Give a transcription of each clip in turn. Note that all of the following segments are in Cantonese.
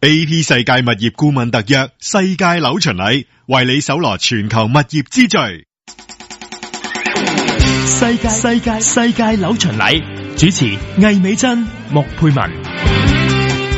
AP 世界物業顧問特約世界樓巡禮，為你搜羅全球物業資訊。世界樓巡禮，主持魏美珍、莫佩文。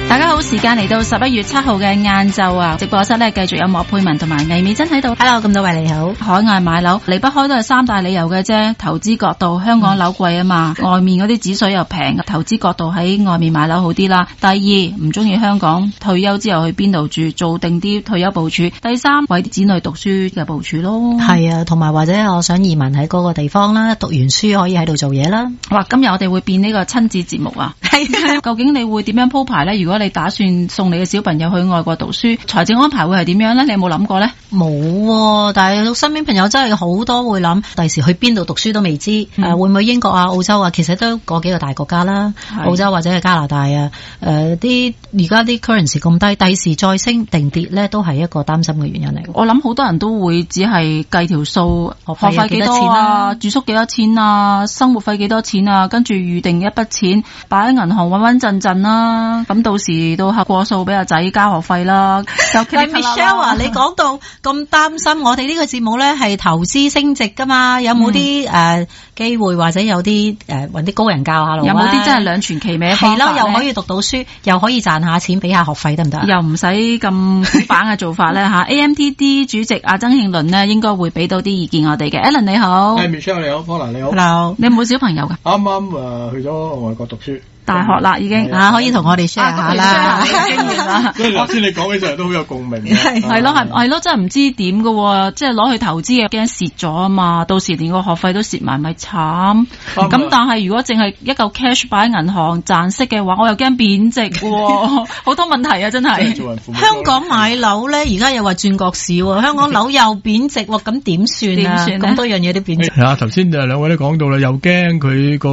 大家好，時間嚟到11月7號嘅晏晝啊，直播室咧繼續有莫佩文同埋魏美珍喺度。Hello， 咁多位你好。海外買樓離不開都係三大理由嘅啫，投資角度，香港樓貴啊嘛，外面嗰啲指數又平，投資角度喺外面買樓好啲啦。第二，唔中意香港，退休之後去邊度住，做定啲退休部署。第三，為子女讀書嘅部署咯。係啊，同埋或者我想移民喺嗰個地方啦，讀完書可以喺度做嘢啦。哇，今日我哋會變呢個親子節目啊。係究竟你會點樣鋪排呢？如果你打算送你嘅小朋友去外國讀書，財政安排會係點樣呢？你有冇諗過呢？冇，但係身邊朋友真係好多會諗，第時去邊度讀書都未知。會唔會英國啊、澳洲啊？其實都嗰幾個大國家啦，澳洲或者係加拿大啊。啲而家啲 currency 咁低，第時再升定跌呢，都係一個擔心嘅原因嚟。我諗好多人都會只係計條數，學費幾多錢啊，住宿幾多錢啊，生活費幾多錢啊，跟住預定一筆錢擺喺銀行穩穩陣陣啦。咁到時到客過數俾阿仔交學費啦。但 Michelle 啊，你講到咁擔心，我哋呢個節目咧係投資升值噶嘛？有冇啲機會或者有啲搵啲高人教下路？有冇啲真係兩全其美嘅方法咧？係咯，又可以讀到書，又可以賺下錢，俾下學費得唔得？又唔使咁古板嘅做法咧吓。AMTD 主席阿曾慶倫呢應該會俾到啲意見我哋嘅。Alan 你好，Michelle 你好，Paula 你好。Hello， 你有冇小朋友噶？啱啱去咗外國讀書。大學啦，已經可以同我哋 share 下啦，經驗啦。所以頭先你講起上嚟都好有共鳴嘅。係咯，真係唔知點㗎，即係攞去投資又驚蝕咗啊嘛，到時連個學費都蝕埋，咪慘。咁但係如果淨係一嚿 cash 擺喺銀行賺息嘅話，我又驚貶值喎，好多問題啊，真係。香港買樓咧，而家又話轉角市喎，香港樓又貶值喎，咁點算啊？咁多樣嘢都貶值。係啊，頭先兩位都講到啦，又驚佢個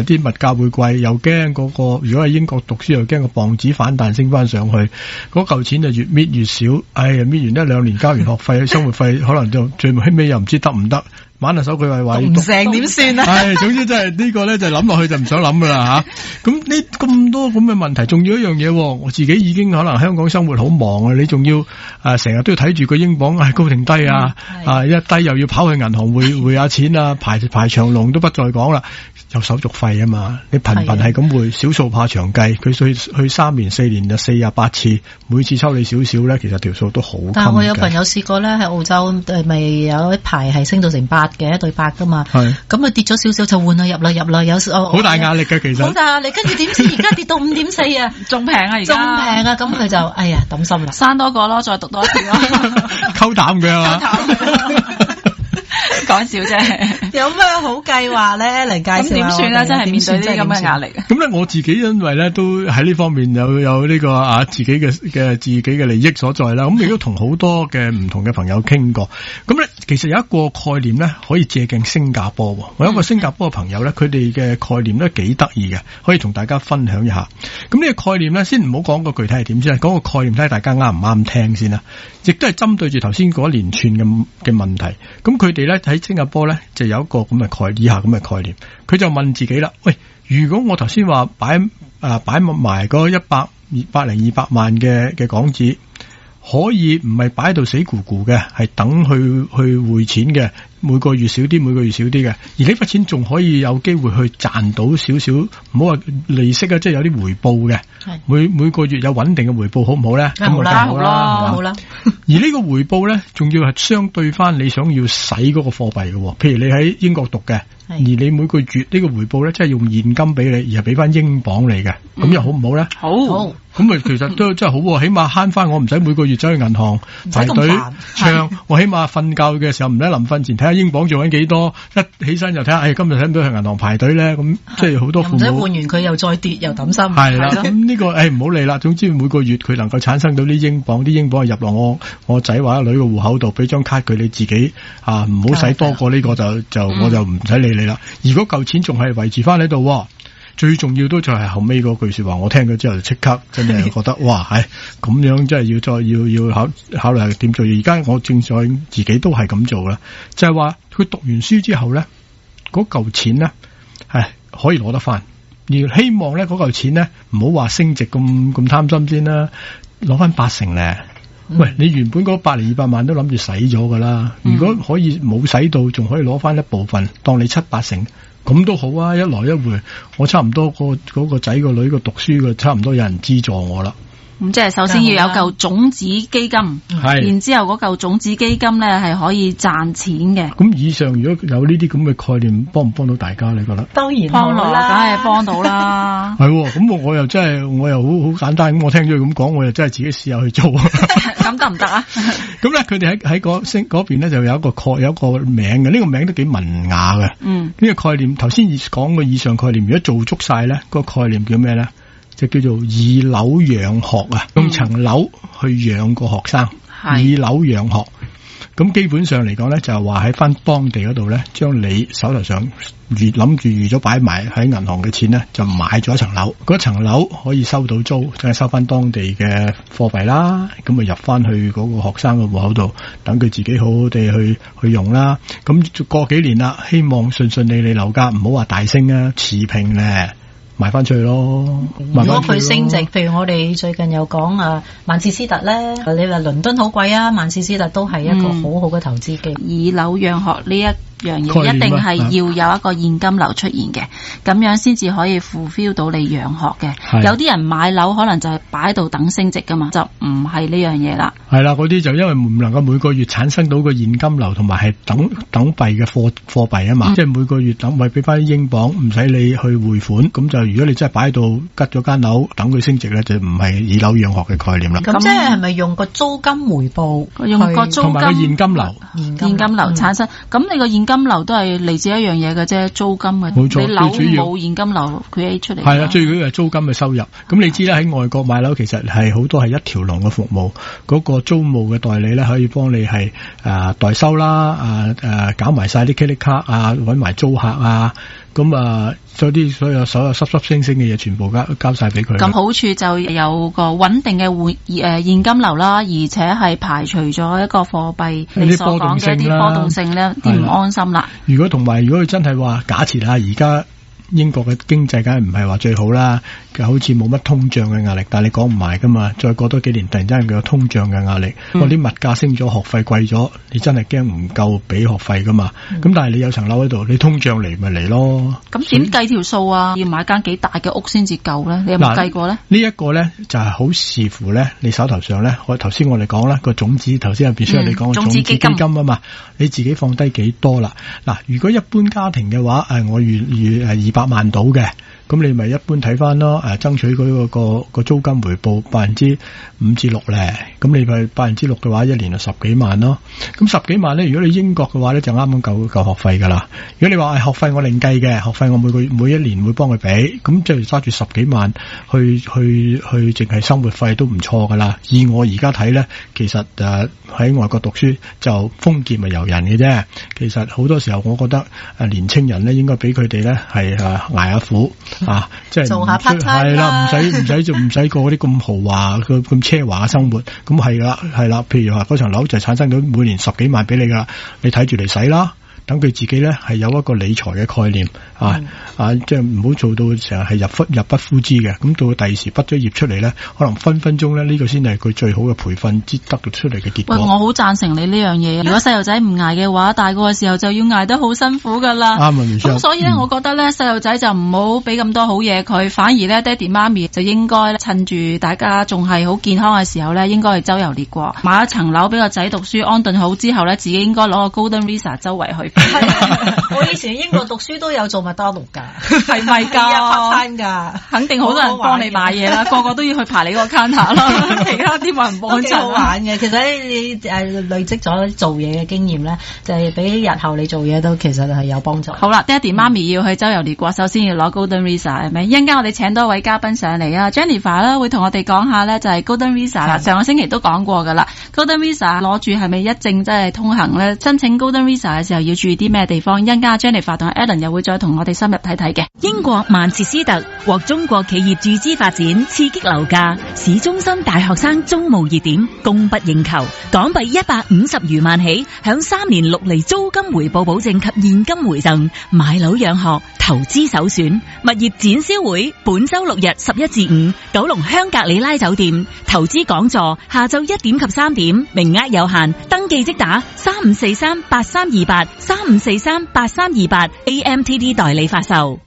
啲物價會貴，又驚嗰個如果喺英國讀書又驚個磅紙反彈升翻上去，嗰嚿錢就越搣越少。哎呀，搣完1-2年交完學費，生活費可能就最尾又唔知得唔得，玩下手佢話唔成點算啊？係，總之真係呢個咧就諗落去就唔想諗噶啦吓。咁呢咁多咁嘅問題，仲要一樣嘢，我自己已經可能香港生活好忙啊，你仲要成日都要睇住個英鎊高定低啊，一低又要跑去銀行匯下錢啊，排長龍都不再講啦。有手續費啊嘛，你頻係咁匯，少數怕長計，佢去3年4年就48次，每次抽你少少咧，其實條數都好。但係我有朋友試過咧，喺澳洲咪有一排係升到成8嘅，1對8噶嘛，咁佢跌咗少少就換啦，入啦，有好大壓力嘅其實。好大壓力，跟住點知而家跌到5.4啊，仲平啊而家。仲平啊，咁佢就哎呀抌心啦，生多個咯，再讀多一次咯，溝淡嘅係嘛。講笑啫，有咩好計劃咧嚟介紹？咁點算咧？真係面對呢啲咁嘅壓力。咁咧，我自己因為咧都喺呢方面有呢個自己嘅利益所在啦。咁亦都同好多嘅唔同嘅朋友傾過。咁咧，其實有一個概念咧，可以借鏡新加坡。我有一個新加坡嘅朋友咧，佢哋嘅概念咧幾得意嘅，可以同大家分享一下。咁呢個概念咧，先唔好講個具體係點先，講個概念睇下大家啱唔啱聽先啦。亦都係針對住頭先嗰連串嘅問題。咁佢哋咧喺新加坡咧就有一個咁嘅以下咁嘅概念，佢就問自己啦：喂，如果我頭先話擺埋嗰100-200萬嘅港紙，可以唔係擺到死咕咕嘅，係等去匯錢嘅，每個月少啲，每個月少啲嘅，而呢筆錢仲可以有機會去賺到少少，唔好話利息啊，即係有啲回報嘅，每個月有穩定嘅回報，好唔好咧？好啦，好啦。而呢個回報咧，仲要係相對翻你想要使嗰個貨幣嘅，譬如你喺英國讀嘅，而你每個月呢個回報咧，即係用現金俾你，而係俾翻英鎊你嘅，咁又好唔好咧？好。咁咪其實都真係好，起碼慳翻我唔使每個月走去銀行排隊唱，我起碼瞓覺嘅時候唔使臨瞓前睇下英鎊做緊幾多，一起身就睇下，今日使唔使去銀行排隊咧？咁即係好多父母唔使換完佢又再跌又抌心。係啦，咁呢個唔好理啦。總之每個月佢能夠產生到啲英鎊，啲英鎊係入落我仔或者女嘅戶口度，俾張卡佢，你自己唔好使多過呢個就我就唔使理你啦。如果嚿錢仲係維持翻喺度。最重要都就係後尾嗰句說話，我聽咗之後就即刻真係覺得哇，咁樣真係要考慮係點做。而家我正在自己都係咁做啦，就係話佢讀完書之後咧，嗰嚿錢咧係可以攞得翻，而希望咧嗰嚿錢咧唔好話升值咁貪心先啦。攞翻80%咧。喂，你原本嗰100-200萬都諗住使咗噶啦，如果可以冇使到，仲可以攞翻一部分，當你7-8成，咁都好啊！一來一回，我差唔多嗰個仔個女個讀書嘅，差唔多有人資助我啦。咁即係首先要有嚿種子基金，然之後嗰嚿種子基金咧係可以賺錢嘅。咁以上如果有呢啲咁嘅概念，幫唔幫到大家？你覺得？當然幫到啦，梗係幫到啦。係，咁我又真係我又好簡單，咁我聽咗佢咁講，我又真係自己試下去做。咁得唔得啊？咁咧，佢哋喺嗰邊咧就有一個名嘅，呢個名都幾文雅嘅。呢個概念頭先講嘅以上概念，如果做足晒咧，個概念叫咩咧？就叫做以樓養學啊，用層樓去養個學生，以樓養學。咁基本上嚟講咧，就係話喺翻當地嗰度咧，將你手頭上諗住預咗擺埋喺銀行嘅錢咧，就買咗一層樓。嗰層樓可以收到租，就係收翻當地嘅貨幣啦。咁咪入翻去嗰個學生嘅戶口度，等佢自己好好地去用啦。咁過幾年啦，希望順順利利樓價唔好話大升啊，持平咧。賣翻出去咯。如果佢升值，譬如我哋最近又講曼徹斯特咧，你話倫敦好貴啊，曼徹斯特都係一個好好嘅投資機。以樓養學呢一樣嘢一定係要有一個現金流出現嘅，咁樣先至可以 fulfill 到你養學嘅。有啲人買樓可能就係擺喺度等升值噶嘛，就唔係呢樣嘢啦。係啦，嗰啲就因為唔能夠每個月產生到個現金流，同埋係等幣嘅貨幣啊嘛，即係每個月等幣俾翻啲英鎊，唔使你去匯款，咁就如果你真係擺喺度吉咗間樓，等佢升值咧，就唔係以樓養學嘅概念啦。咁即係咪用個租金回報，用個租金同埋個現金流，現金流產生？咁你個現金流都係嚟自一樣嘢嘅啫，租金嘅。冇錯，你樓冇現金流 create 出嚟。係啦，最主要係租金嘅收入。咁你知啦，喺外國買樓其實係好多係一條龍嘅服務，嗰個租務嘅代理咧可以幫你係代收啦，搞埋晒啲 credit card 啊，搵埋租客啊。咁所有濕濕星星嘅嘢全部交晒俾佢。咁好處就有個穩定嘅現金流啦，而且係排除咗一個貨幣你所講嘅一啲波動性咧，啲唔安心啦。如果佢真係話假設而家英國嘅經濟梗係唔係話最好啦，好似冇乜通脹嘅壓力，但係你講唔埋噶嘛，再過多幾年突然之間佢有通脹嘅壓力，嗰啲物價升咗，學費貴咗，你真係驚唔夠俾學費噶嘛。咁但係你有層樓喺度，你通脹嚟咪嚟咯。咁點計條數啊？要買間幾大嘅屋先至夠咧？你有冇計過咧？呢一個咧就係好視乎咧你手頭上咧，頭先我哋講啦個種子，頭先入邊你講嘅種子基金啊嘛，你自己放低幾多啦？嗱，如果一般家庭嘅話，我預200萬到嘅，咁你咪一般睇翻咯，爭取嗰個租金回報5%至6%咧，咁你咪6%嘅話，一年就10幾萬咯。咁10幾萬咧，如果你英國嘅話咧，就啱啱夠學費噶啦。如果你話學費我另計嘅，學費我每一年會幫佢俾，咁即係揸住10幾萬去淨係生活費都唔錯噶啦。以我而家睇咧，其實喺外國讀書就豐儉咪由人嘅啫。其實好多時候我覺得年青人咧應該俾佢哋咧係捱下苦即係做下 part time 啦，唔使過嗰啲咁豪華咁奢華嘅生活。咁係啦，譬如話嗰層樓就產生到每年10幾萬俾你噶啦，你睇住嚟使啦。等佢自己咧係有一個理財嘅概念即係唔好做到成日係入不敷支嘅。咁到第二時畢咗業出嚟咧，可能分分鐘咧呢個先係佢最好嘅培訓得到出嚟嘅結果。喂，我好贊成你呢樣嘢。如果細路仔唔捱嘅話，大個嘅時候就要捱得好辛苦噶啦。啱咁所以咧，我覺得咧細路仔就唔好俾咁多好嘢佢，反而咧爹哋媽咪就應該趁住大家仲係好健康嘅時候咧，應該去周遊列國，買一層樓俾個仔讀書安頓好之後咧，自己應該攞個 Golden Visa 周圍去。我以前英國讀書都有做麥當勞㗎，係咪㗎？part time 㗎，肯定好多人幫你買嘢啦，個個都要去排你個 counter 啦，其他啲冇人幫襯。好玩嘅，其實你累積咗做嘢嘅經驗咧，就係俾日後你做嘢都其實係有幫助。好啦，爹哋媽咪要去周遊列國，首先要攞 Golden Visa 係咪？一陣間我哋請多位嘉賓上嚟啊 ，Jennifer 啦會同我哋講下咧就係 Golden Visa 啦，上個星期都講過㗎啦。Golden Visa 攞住係咪一證真係通行咧？申請 Golden Visa 嘅時候要注意啲咩地方？一陣間 Jennifer 同 Alan 又會再同我哋深入睇睇嘅。英國曼徹斯特獲中國企業注資發展，刺激樓價，市中心大學生租務熱點供不應求，港幣150餘萬起，享3年6厘租金回報保證及現金回贈，買樓養學，投資首選。物業展銷會本周6日11至5，九龍香格里拉酒店投資講座下晝1點及3點，名額有限，登記即打35438328，35438328 AMTD 代理發售。